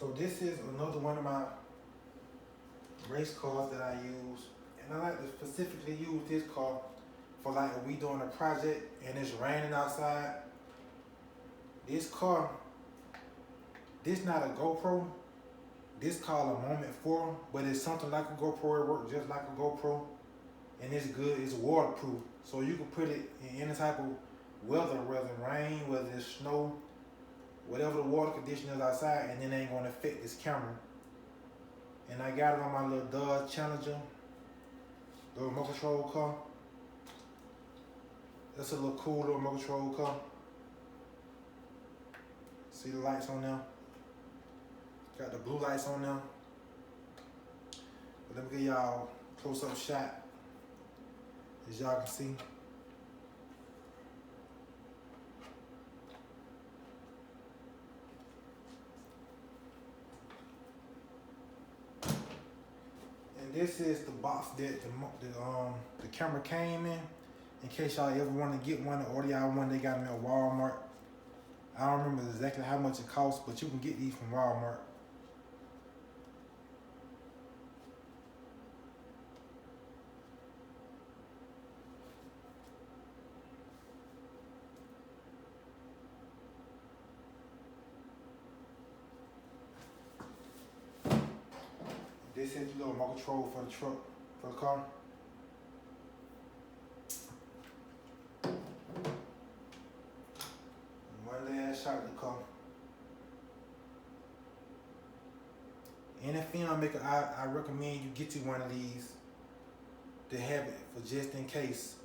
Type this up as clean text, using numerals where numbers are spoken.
So this is another one of my race cars that I use, and I like to specifically use this car for like if we doing a project and it's raining outside. This car, this not a GoPro. This called a Moment 4, but it's something like a GoPro. It works just like a GoPro, and it's good. It's waterproof, so you can put it in any type of weather, whether rain, whether it's snow, whatever the water condition is outside, and it ain't gonna affect this camera. And I got it on my little Dodge Challenger, the remote control car. That's a little cool little remote control car. See the lights on there? Got the blue lights on there. But let me give y'all a close-up shot, as y'all can see. And this is the box that the camera came in case y'all ever want to get one or order y'all one. They got them at Walmart. I don't remember exactly how much it costs, but you can get these from Walmart. This is the little remote control for the truck, for the car. One last shot of the car. Any filmmaker, I recommend you get you one of these to have it for just in case.